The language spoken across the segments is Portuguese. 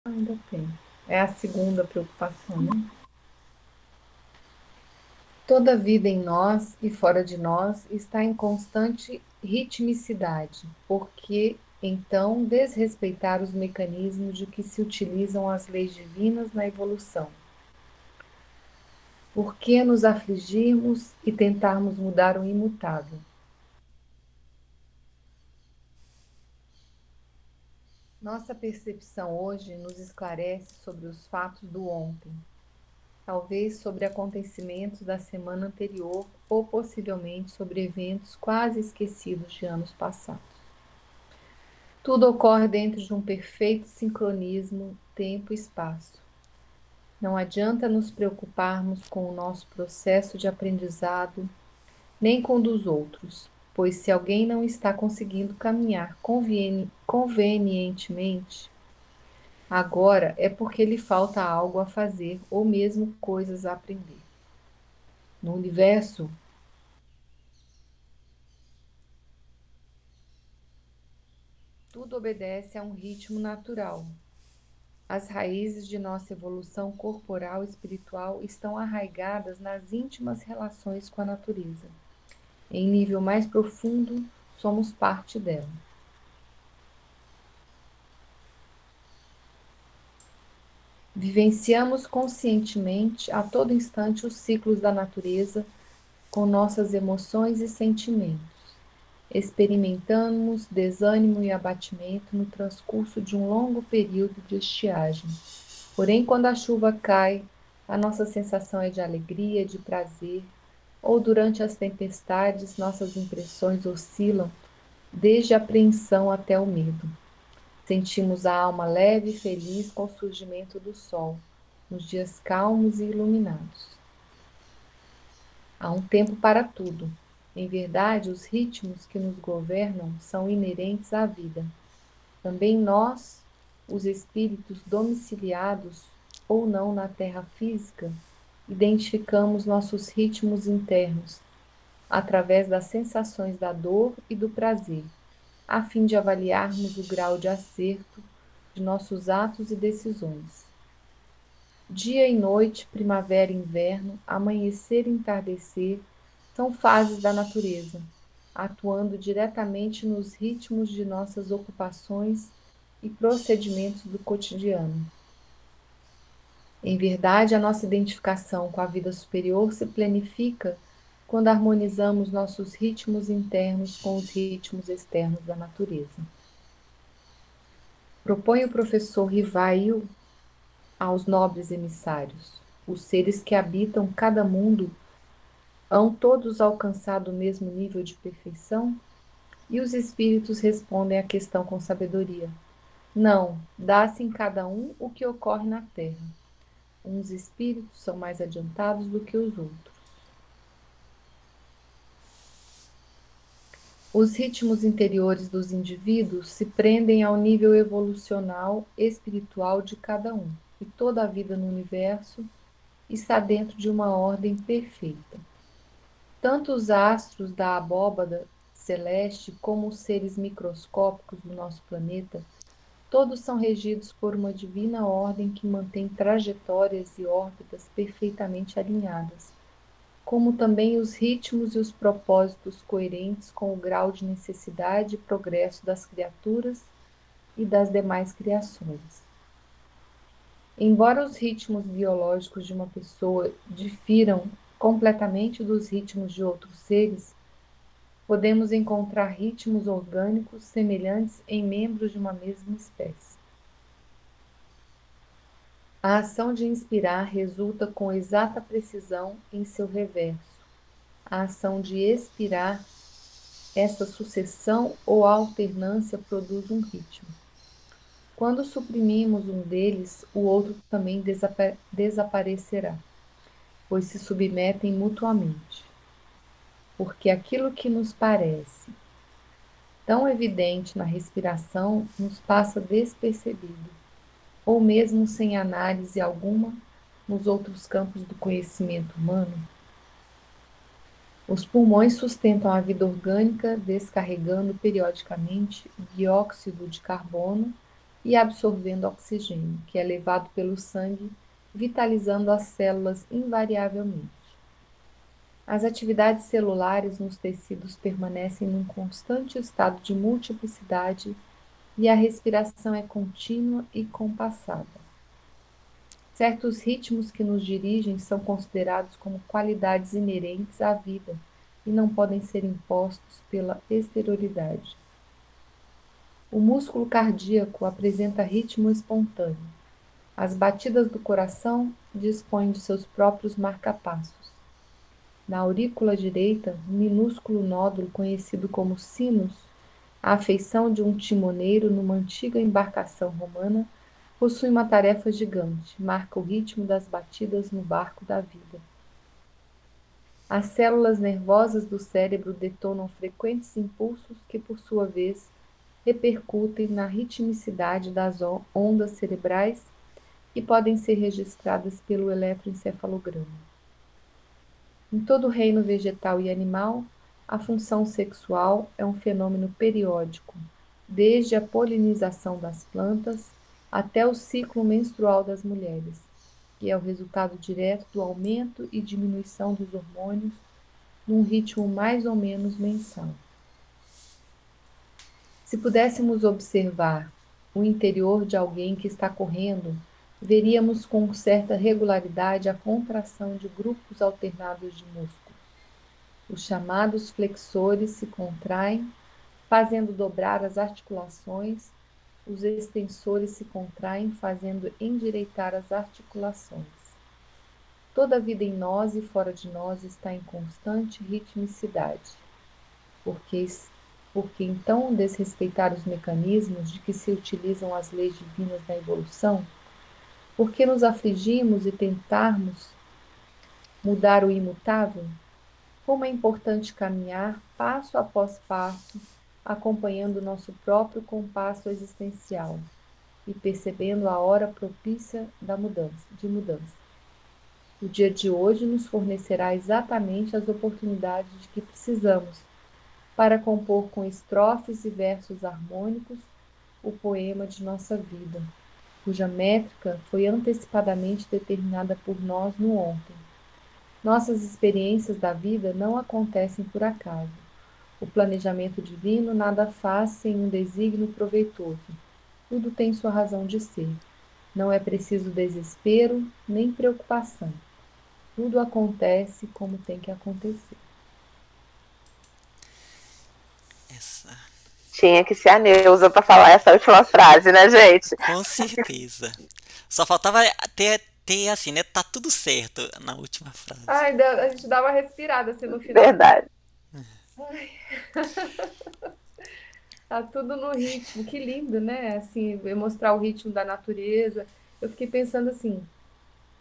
Ainda tem. É a segunda preocupação, né? Toda vida em nós e fora de nós está em constante ritmicidade, porque então desrespeitar os mecanismos de que se utilizam as leis divinas na evolução? Por que nos afligirmos e tentarmos mudar o imutável? Nossa percepção hoje nos esclarece sobre os fatos do ontem, talvez sobre acontecimentos da semana anterior ou possivelmente sobre eventos quase esquecidos de anos passados. Tudo ocorre dentro de um perfeito sincronismo tempo e espaço. Não adianta nos preocuparmos com o nosso processo de aprendizado, nem com o dos outros, pois se alguém não está conseguindo caminhar convenientemente, agora é porque lhe falta algo a fazer ou mesmo coisas a aprender. No universo, tudo obedece a um ritmo natural. As raízes de nossa evolução corporal e espiritual estão arraigadas nas íntimas relações com a natureza. Em nível mais profundo, somos parte dela. Vivenciamos conscientemente a todo instante os ciclos da natureza com nossas emoções e sentimentos. Experimentamos desânimo e abatimento no transcurso de um longo período de estiagem. Porém, quando a chuva cai, a nossa sensação é de alegria, de prazer, ou durante as tempestades, nossas impressões oscilam desde a apreensão até o medo. Sentimos a alma leve e feliz com o surgimento do sol, nos dias calmos e iluminados. Há um tempo para tudo. Em verdade, os ritmos que nos governam são inerentes à vida. Também nós, os espíritos domiciliados ou não na terra física, identificamos nossos ritmos internos através das sensações da dor e do prazer, a fim de avaliarmos o grau de acerto de nossos atos e decisões. Dia e noite, primavera e inverno, amanhecer e entardecer são fases da natureza, atuando diretamente nos ritmos de nossas ocupações e procedimentos do cotidiano. Em verdade, a nossa identificação com a vida superior se planifica quando harmonizamos nossos ritmos internos com os ritmos externos da natureza. Propõe o professor Rivail aos nobres emissários. Os seres que habitam cada mundo hão todos alcançado o mesmo nível de perfeição? E os espíritos respondem à questão com sabedoria. Não, dá-se em cada um o que ocorre na terra. Uns espíritos são mais adiantados do que os outros. Os ritmos interiores dos indivíduos se prendem ao nível evolucional espiritual de cada um, e toda a vida no universo está dentro de uma ordem perfeita. Tanto os astros da abóbada celeste como os seres microscópicos do nosso planeta, todos são regidos por uma divina ordem que mantém trajetórias e órbitas perfeitamente alinhadas, como também os ritmos e os propósitos coerentes com o grau de necessidade e progresso das criaturas e das demais criações. Embora os ritmos biológicos de uma pessoa difiram completamente dos ritmos de outros seres, podemos encontrar ritmos orgânicos semelhantes em membros de uma mesma espécie. A ação de inspirar resulta com exata precisão em seu reverso. A ação de expirar, essa sucessão ou alternância produz um ritmo. Quando suprimimos um deles, o outro também desaparecerá, pois se submetem mutuamente. Porque aquilo que nos parece tão evidente na respiração nos passa despercebido, ou mesmo sem análise alguma nos outros campos do conhecimento humano. Os pulmões sustentam a vida orgânica, descarregando periodicamente dióxido de carbono e absorvendo oxigênio, que é levado pelo sangue, vitalizando as células invariavelmente. As atividades celulares nos tecidos permanecem num constante estado de multiplicidade e a respiração é contínua e compassada. Certos ritmos que nos dirigem são considerados como qualidades inerentes à vida e não podem ser impostos pela exterioridade. O músculo cardíaco apresenta ritmo espontâneo. As batidas do coração dispõem de seus próprios marcapassos. Na aurícula direita, um minúsculo nódulo conhecido como sinus, a feição de um timoneiro numa antiga embarcação romana, possui uma tarefa gigante, marca o ritmo das batidas no barco da vida. As células nervosas do cérebro detonam frequentes impulsos que, por sua vez, repercutem na ritmicidade das ondas cerebrais e podem ser registradas pelo eletroencefalograma. Em todo o reino vegetal e animal, a função sexual é um fenômeno periódico, desde a polinização das plantas até o ciclo menstrual das mulheres, que é o resultado direto do aumento e diminuição dos hormônios num ritmo mais ou menos mensal. Se pudéssemos observar o interior de alguém que está correndo, veríamos com certa regularidade a contração de grupos alternados de músculos. Os chamados flexores se contraem, fazendo dobrar as articulações, os extensores se contraem, fazendo endireitar as articulações. Toda a vida em nós e fora de nós está em constante ritmicidade. Porque então desrespeitar os mecanismos de que se utilizam as leis divinas da evolução? Por que nos afligimos e tentarmos mudar o imutável? Como é importante caminhar passo após passo, acompanhando nosso próprio compasso existencial e percebendo a hora propícia de mudança. O dia de hoje nos fornecerá exatamente as oportunidades de que precisamos para compor com estrofes e versos harmônicos o poema de nossa vida, cuja métrica foi antecipadamente determinada por nós no ontem. Nossas experiências da vida não acontecem por acaso. O planejamento divino nada faz sem um desígnio proveitoso. Tudo tem sua razão de ser. Não é preciso desespero nem preocupação. Tudo acontece como tem que acontecer. Essa, Tinha que ser a Neuza pra falar essa última frase, né, gente? com certeza. Só faltava ter assim, né? Tá tudo certo na última frase. Ai, a gente dá uma respirada assim no final. Verdade. Tá tudo no ritmo. Que lindo, né? Assim, mostrar o ritmo da natureza. Eu fiquei pensando assim,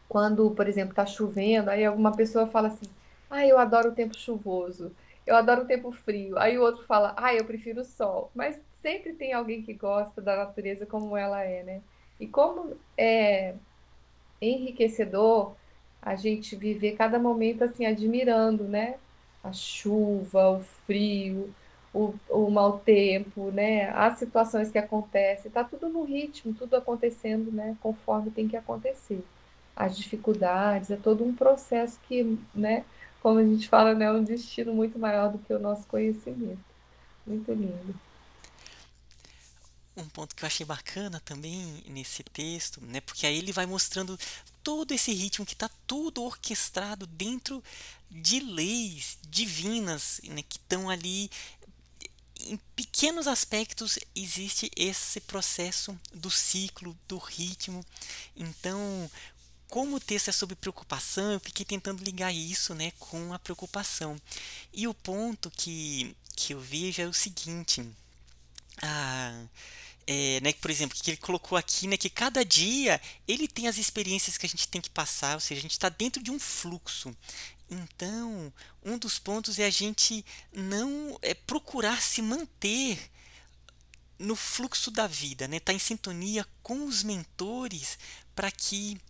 quando, por exemplo, tá chovendo, aí alguma pessoa fala assim: "Ah, eu adoro o tempo chuvoso. Eu adoro o tempo frio". Aí o outro fala: "Ah, eu prefiro o sol". Mas sempre tem alguém que gosta da natureza como ela é, né? E como é enriquecedor a gente viver cada momento assim admirando, né? A chuva, o frio, o mau tempo, né? As situações que acontecem, tá tudo no ritmo, tudo acontecendo, né? Conforme tem que acontecer. As dificuldades, é todo um processo que, né? Como a gente fala, né? É um destino muito maior do que o nosso conhecimento. Muito lindo. Um ponto que eu achei bacana também nesse texto, né? Porque aí ele vai mostrando todo esse ritmo que está tudo orquestrado dentro de leis divinas, né, que estão ali em pequenos aspectos existe esse processo do ciclo, do ritmo. Então, como o texto é sobre preocupação, eu fiquei tentando ligar isso, né, com a preocupação. E o ponto que eu vejo é o seguinte: ah, né, por exemplo, que ele colocou aqui, né, que cada dia ele tem as experiências que a gente tem que passar, ou seja, a gente está dentro de um fluxo. Então, um dos pontos é a gente não procurar se manter no fluxo da vida, né? Tá em sintonia com os mentores para que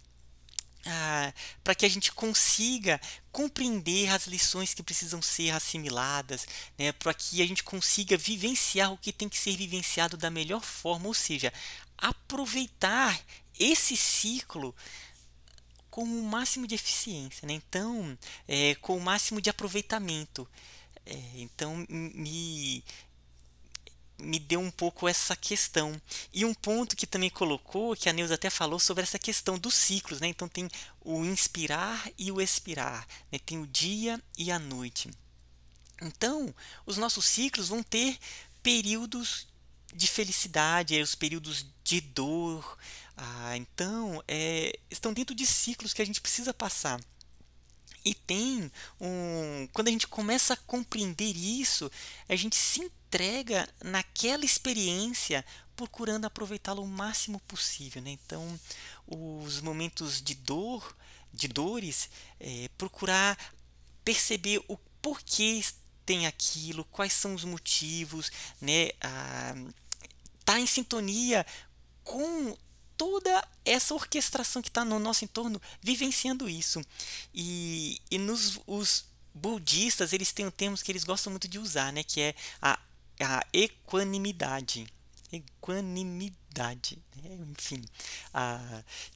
para que a gente consiga compreender as lições que precisam ser assimiladas, né, para que a gente consiga vivenciar o que tem que ser vivenciado da melhor forma, ou seja, aproveitar esse ciclo com o máximo de eficiência, né? Então, com o máximo de aproveitamento. Então, me deu um pouco essa questão. E um ponto que também colocou, que a Neuza até falou sobre essa questão dos ciclos, né? Então tem o inspirar e o expirar, né? Tem o dia e a noite. Então, os nossos ciclos vão ter períodos de felicidade, os períodos de dor. Então, estão dentro de ciclos que a gente precisa passar. E tem quando a gente começa a compreender isso, a gente se entrega naquela experiência procurando aproveitá-la o máximo possível, né? Então, os momentos de dores, procurar perceber o porquê tem aquilo, quais são os motivos, né? Tá em sintonia com toda essa orquestração que está no nosso entorno vivenciando isso. E os budistas, eles têm um termo que eles gostam muito de usar, né, que é a equanimidade. Equanimidade, né? Enfim,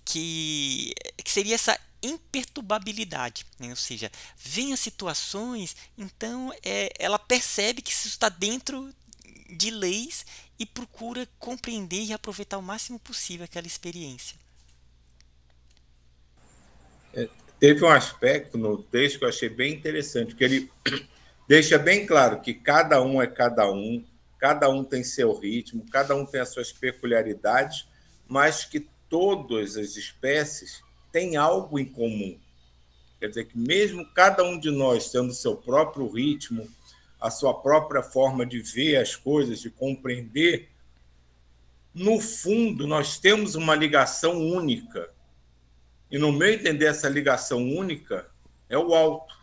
que seria essa imperturbabilidade, né? Ou seja, vem as situações, então ela percebe que isso está dentro de leis e procura compreender e aproveitar o máximo possível aquela experiência. Teve um aspecto no texto que eu achei bem interessante, que ele deixa bem claro que cada um é cada um tem seu ritmo, cada um tem as suas peculiaridades, mas que todas as espécies têm algo em comum. Quer dizer que mesmo cada um de nós tendo o seu próprio ritmo, a sua própria forma de ver as coisas, de compreender, no fundo nós temos uma ligação única. E no meu entender, essa ligação única é o alto.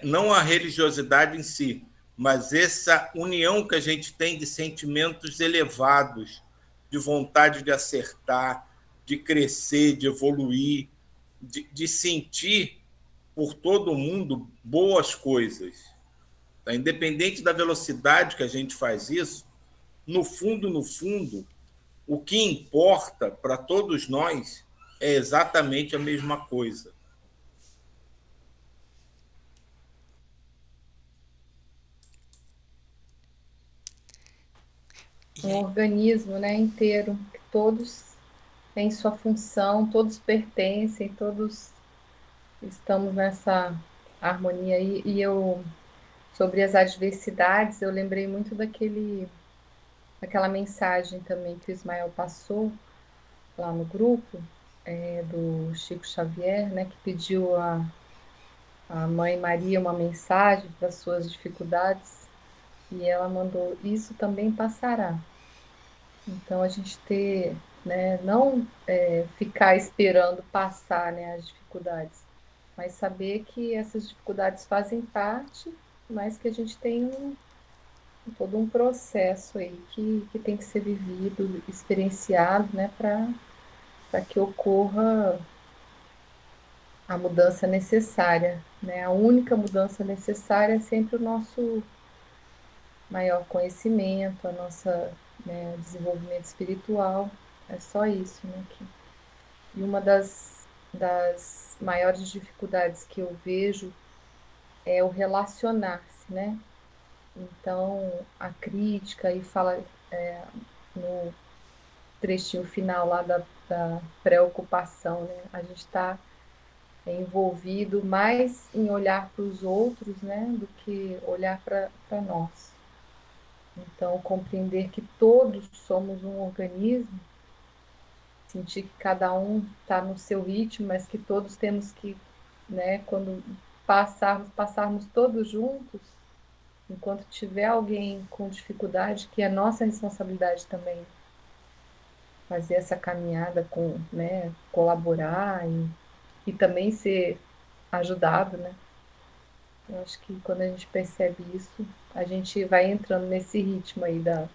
Não a religiosidade em si, mas essa união que a gente tem de sentimentos elevados, de vontade de acertar, de crescer, de evoluir, de sentir por todo mundo boas coisas. Tá? Independente da velocidade que a gente faz isso, no fundo, o que importa para todos nós é exatamente a mesma coisa. Um organismo, né, inteiro, que todos têm sua função, todos pertencem, todos estamos nessa harmonia aí. E eu, sobre as adversidades, eu lembrei muito daquela mensagem também que o Ismael passou lá no grupo, do Chico Xavier, né, que pediu a Mãe Maria uma mensagem para suas dificuldades, e ela mandou: isso também passará. Então, a gente ter, né, não ficar esperando passar, né, as dificuldades, mas saber que essas dificuldades fazem parte, mas que a gente tem todo um processo aí que tem que ser vivido, experienciado, né, para que ocorra a mudança necessária, né? A única mudança necessária é sempre o nosso maior conhecimento, a nossa, né, desenvolvimento espiritual. É só isso, né? E uma das maiores dificuldades que eu vejo é o relacionar-se, né? Então, a crítica, e fala no trechinho final lá da preocupação, né? A gente está envolvido mais em olhar para os outros, né, do que olhar para nós. Então, compreender que todos somos um organismo, sentir que cada um está no seu ritmo, mas que todos temos que, né, quando passarmos todos juntos, enquanto tiver alguém com dificuldade, que é nossa responsabilidade também fazer essa caminhada com, né, colaborar e também ser ajudado, né? Eu acho que quando a gente percebe isso, a gente vai entrando nesse ritmo aí da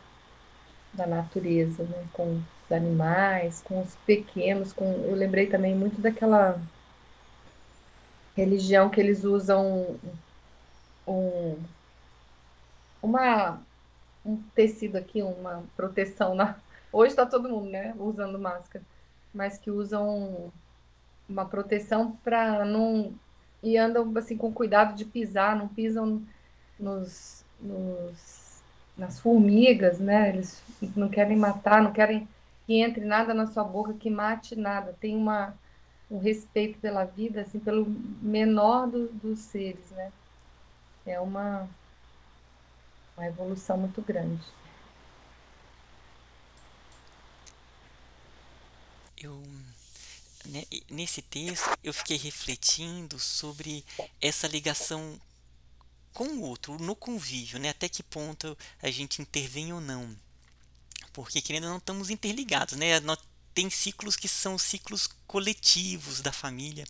natureza, né? Com os animais, com os pequenos, eu lembrei também muito daquela religião que eles usam uma um tecido aqui, uma proteção na. Hoje está todo mundo, né, usando máscara, mas que usam uma proteção para não. E andam assim com cuidado de pisar, não pisam nas formigas, né? Eles não querem matar, não querem que entre nada na sua boca, que mate nada. Tem um respeito pela vida, assim, pelo menor dos seres, né? É uma evolução muito grande. Eu, né, nesse texto, eu fiquei refletindo sobre essa ligação com o outro, no convívio, né? Até que ponto a gente intervém ou não. Porque, querendo ou não, estamos interligados, né? Tem ciclos que são ciclos coletivos da família.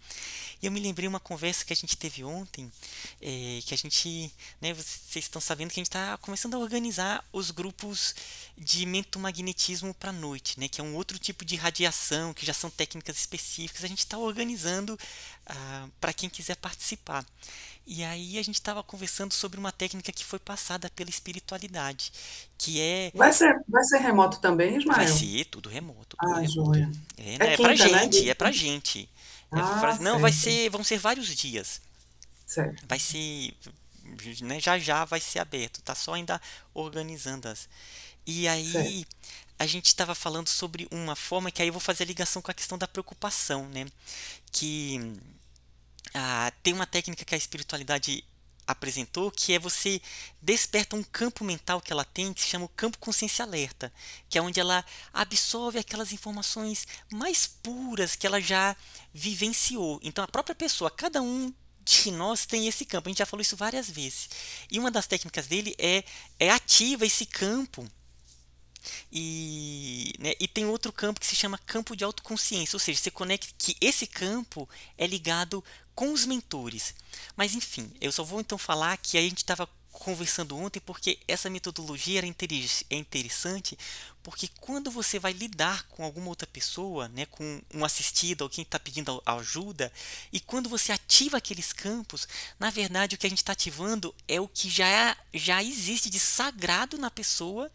E eu me lembrei uma conversa que a gente teve ontem, que a gente, né, vocês estão sabendo que a gente está começando a organizar os grupos de mentomagnetismo para a noite, né, que é um outro tipo de radiação, que já são técnicas específicas. A gente está organizando para quem quiser participar. E aí a gente estava conversando sobre uma técnica que foi passada pela espiritualidade, que é. Vai ser remoto também, Vai Ismael? ser tudo remoto, tudo Ah, remoto. joia. É, É né, é pra quinta, né? gente, é pra gente. Ah, Não, vai certo, ser, vão ser vários dias. certo, Vai ser, né, já já vai ser aberto, tá só ainda organizando as. E certo. aí a gente estava falando sobre uma forma que aí eu vou fazer a ligação com a questão da preocupação, né? Que tem uma técnica que a espiritualidade apresentou, que é você desperta um campo mental que ela tem, que se chama o campo consciência alerta, que é onde ela absorve aquelas informações mais puras que ela já vivenciou. Então a própria pessoa, cada um de nós tem esse campo, a gente já falou isso várias vezes. E uma das técnicas dele é ativa esse campo e tem outro campo que se chama campo de autoconsciência, ou seja, você conecta que esse campo é ligado com os mentores. Mas enfim, eu só vou então falar que a gente estava conversando ontem porque essa metodologia é interessante, porque quando você vai lidar com alguma outra pessoa, né, com um assistido, alguém está pedindo ajuda, e quando você ativa aqueles campos, na verdade o que a gente está ativando é o que já existe de sagrado na pessoa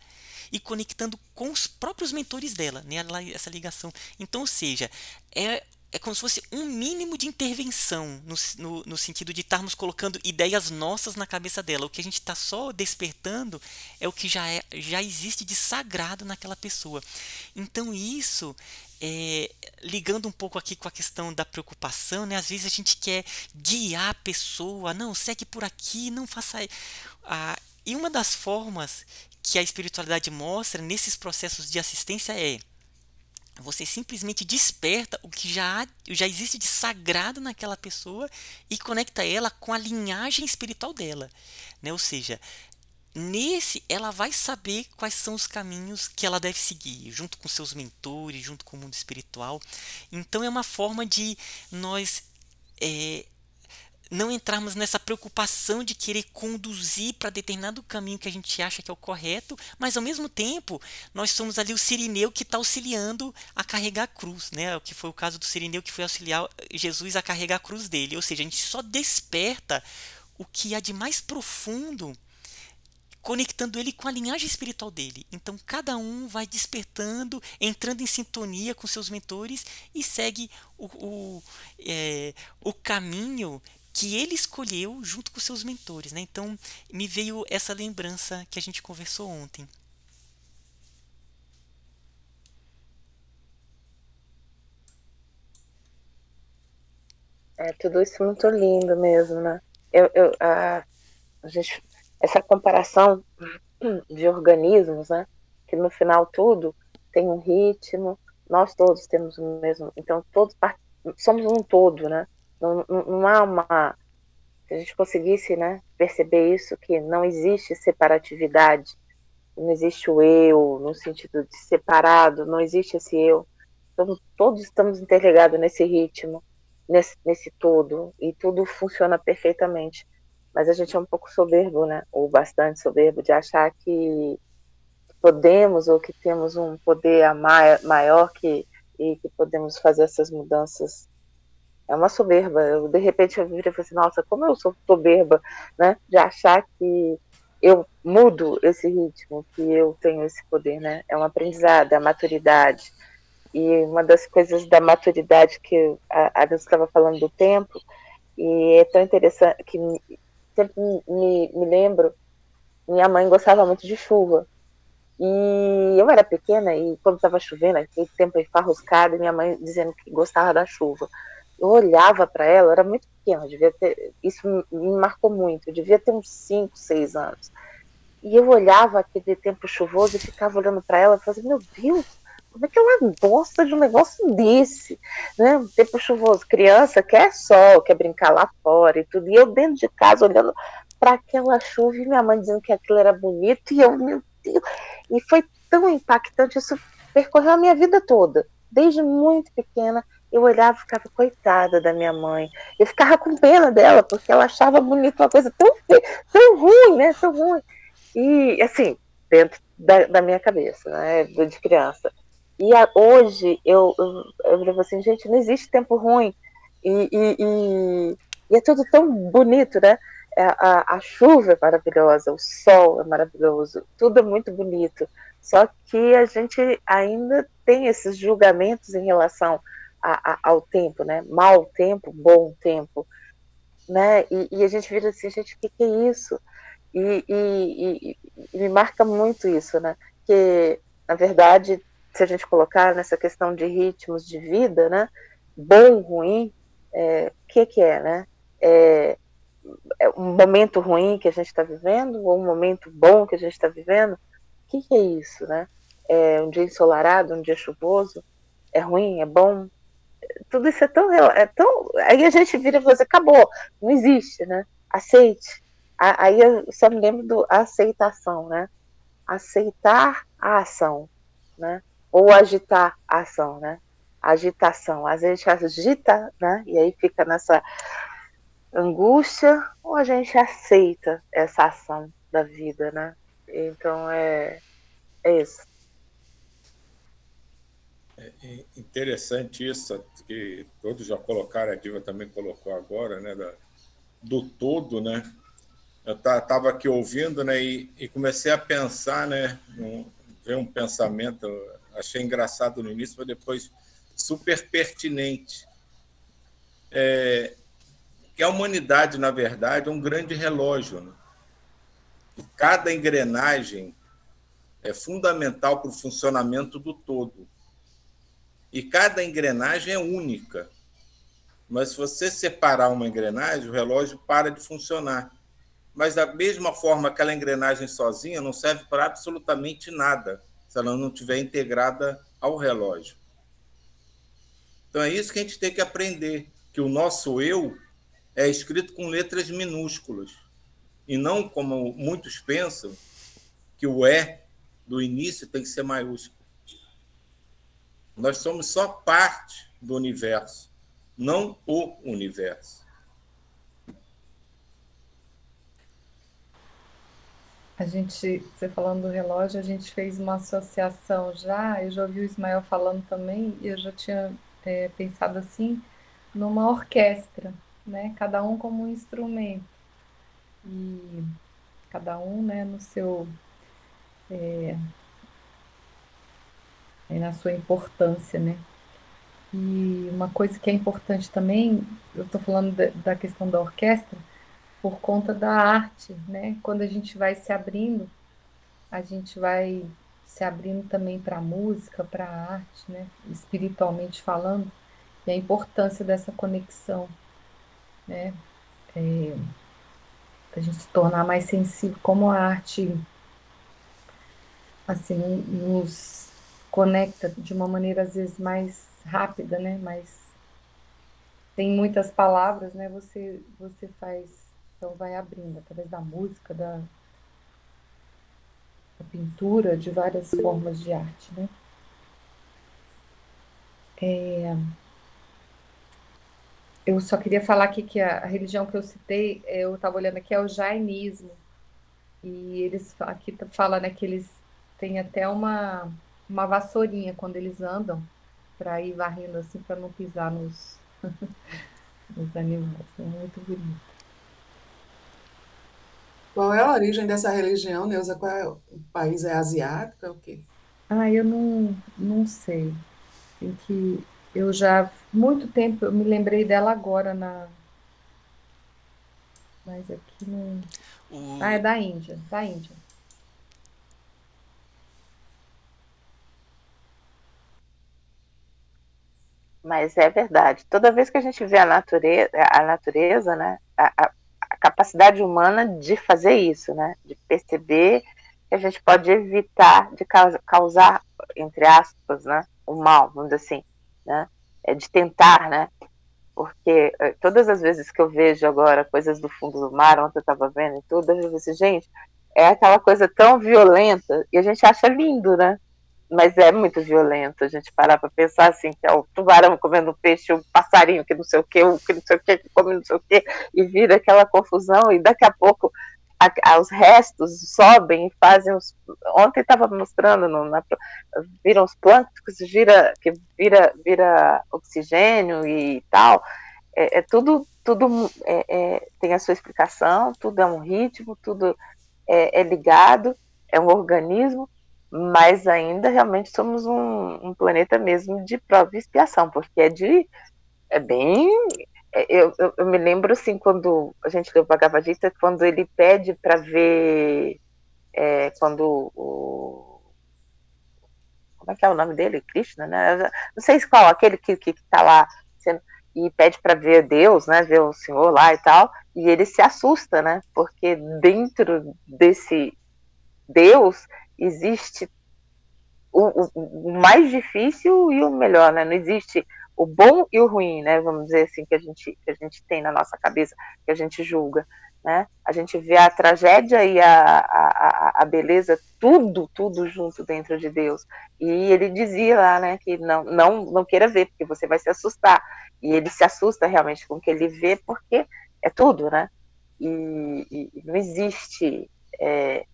e conectando com os próprios mentores dela, né, essa ligação. Então, ou seja, é como se fosse um mínimo de intervenção no sentido de estarmos colocando ideias nossas na cabeça dela. O que a gente está só despertando é o que já existe de sagrado naquela pessoa. Então isso ligando um pouco aqui com a questão da preocupação, né? Às vezes a gente quer guiar a pessoa, não, segue por aqui, não faça. E uma das formas que a espiritualidade mostra nesses processos de assistência é você simplesmente desperta o que já existe de sagrado naquela pessoa e conecta ela com a linhagem espiritual dela, né? Ou seja, nesse ela vai saber quais são os caminhos que ela deve seguir, junto com seus mentores, junto com o mundo espiritual. Então é uma forma de nós não entrarmos nessa preocupação de querer conduzir para determinado caminho que a gente acha que é o correto, mas ao mesmo tempo nós somos ali o sirineu que está auxiliando a carregar a cruz, né? O que foi o caso do sirineu que foi auxiliar Jesus a carregar a cruz dele. Ou seja, a gente só desperta o que há de mais profundo, conectando ele com a linhagem espiritual dele. Então cada um vai despertando, entrando em sintonia com seus mentores e segue o caminho que ele escolheu junto com seus mentores, né? Então me veio essa lembrança que a gente conversou ontem. É tudo isso muito lindo mesmo, né? A gente, essa comparação de organismos, né? Que no final tudo tem um ritmo, nós todos temos o mesmo, então todos somos um todo, né? Não há uma, se a gente conseguisse, né, perceber isso, que não existe separatividade, não existe o eu no sentido de separado, não existe esse eu. Então, todos estamos interligados nesse ritmo, nesse todo, e tudo funciona perfeitamente. Mas a gente é um pouco soberbo, né? Ou bastante soberbo, de achar que podemos ou que temos um poder maior e que podemos fazer essas mudanças. É uma soberba. De repente eu virei e falei assim, nossa, como eu sou soberba, né? De achar que eu mudo esse ritmo, que eu tenho esse poder, né? É um aprendizado, é a maturidade. E uma das coisas da maturidade que a Deus estava falando do tempo, e é tão interessante que sempre me lembro, minha mãe gostava muito de chuva. E eu era pequena e quando estava chovendo, aquele tempo enfarruscado, minha mãe dizendo que gostava da chuva. Eu olhava para ela, eu era muito pequena, devia ter, isso me marcou muito, eu devia ter uns 5, 6 anos. E eu olhava aquele tempo chuvoso e ficava olhando para ela e falava assim, meu Deus, como é que ela gosta de um negócio desse? Né? Tempo chuvoso, criança quer sol, quer brincar lá fora e tudo. E eu dentro de casa olhando para aquela chuva e minha mãe dizendo que aquilo era bonito e eu, meu Deus. E foi tão impactante, isso percorreu a minha vida toda. Desde muito pequena, eu olhava e ficava, coitada da minha mãe. Eu ficava com pena dela, porque ela achava bonito uma coisa tão, tão ruim, né? Tão ruim. E, assim, dentro da minha cabeça, né, de criança. E hoje eu digo assim, gente, não existe tempo ruim. E é tudo tão bonito, né? A chuva é maravilhosa, o sol é maravilhoso, tudo é muito bonito. Só que a gente ainda tem esses julgamentos em relação ao tempo, né? Mau tempo, bom tempo, né? E a gente vira assim, gente, o que é isso? E me marca muito isso, né? Que, na verdade, se a gente colocar nessa questão de ritmos de vida, né? Bom, ruim, o que é, né? É um momento ruim que a gente está vivendo ou um momento bom que a gente está vivendo? O que é isso, né? É um dia ensolarado, um dia chuvoso? É ruim, é bom? Tudo isso é tão. Aí a gente vira e fala assim, acabou, não existe, né? Aceite. Aí eu só me lembro do aceitação, né? Aceitar a ação, né? Ou agitar a ação, né? Agitação. Às vezes a gente agita, né? E aí fica nessa angústia, ou a gente aceita essa ação da vida, né? Então é isso. Interessante isso, que todos já colocaram, a Diva também colocou agora, né? Do todo, né? Eu estava aqui ouvindo, né? E comecei a pensar, né? Ver um pensamento, achei engraçado no início, mas depois super pertinente. Que a humanidade, na verdade, é um grande relógio, né? Cada engrenagem é fundamental para o funcionamento do todo. E cada engrenagem é única. Mas se você separar uma engrenagem, o relógio para de funcionar. Mas da mesma forma, aquela engrenagem sozinha não serve para absolutamente nada, se ela não estiver integrada ao relógio. Então é isso que a gente tem que aprender, que o nosso eu é escrito com letras minúsculas, e não como muitos pensam, que o do início tem que ser maiúsculo. Nós somos só parte do universo, não o universo. Você falando do relógio, a gente fez uma associação já, eu já ouvi o Ismael falando também, e eu já tinha pensado assim, numa orquestra, né? Cada um como um instrumento, e cada um, né, no seu, na sua importância, né? E uma coisa que é importante também, eu estou falando da questão da orquestra, por conta da arte, né? Quando a gente vai se abrindo, a gente vai se abrindo também para a música, para a arte, né? Espiritualmente falando, e a importância dessa conexão, né? A gente se tornar mais sensível, como a arte, assim, nos conecta de uma maneira às vezes mais rápida, né? Mais tem muitas palavras, né? Você faz, então vai abrindo através da música, da pintura, de várias formas de arte, né? Eu só queria falar aqui que a religião que eu citei, eu estava olhando aqui, é o jainismo. E eles aqui fala, né, que eles têm até uma vassourinha quando eles andam, para ir varrendo assim, para não pisar nos animais. É muito bonito. Qual é a origem dessa religião, Neuza? Qual é o país? É asiático? É o quê? Ah, eu não sei. Tem que eu já muito tempo eu me lembrei dela agora mas aqui não. Ah, é O, da Índia, da Índia. Mas é verdade. Toda vez que a gente vê a natureza, né, a capacidade humana de fazer isso, né, de perceber que a gente pode evitar de causar, entre aspas, né, o mal, vamos dizer assim, né, de tentar, né, porque todas as vezes que eu vejo agora coisas do fundo do mar, ontem eu estava vendo e tudo, eu digo assim, gente, é aquela coisa tão violenta e a gente acha lindo, né? Mas é muito violento a gente parar para pensar assim, que é o tubarão comendo peixe, o passarinho que não sei o que, o que não sei o que come não sei o que, e vira aquela confusão, e daqui a pouco os restos sobem e fazem os. Ontem estava mostrando, viram os plânctons, vira oxigênio e tal. Tudo tem a sua explicação, tudo é um ritmo, tudo é ligado, é um organismo, mas ainda realmente somos um planeta mesmo de prova e expiação, porque é bem. Eu me lembro assim, quando a gente leu o Bhagavad Gita, quando ele pede para ver, quando como é que é o nome dele? Krishna, né? Não sei qual, aquele que tá lá sendo, e pede para ver Deus, né? Ver o Senhor lá e tal, e ele se assusta, né? Porque dentro desse Deus existe o mais difícil e o melhor, né? Não existe o bom e o ruim, né? Vamos dizer assim, que a gente tem na nossa cabeça, que a gente julga, né? A gente vê a tragédia e a beleza, tudo junto dentro de Deus. E ele dizia lá, né, que não queira ver, porque você vai se assustar. E ele se assusta realmente com o que ele vê, porque é tudo, né? E não existe é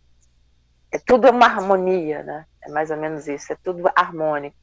tudo uma harmonia, né? É mais ou menos isso, é tudo harmônico.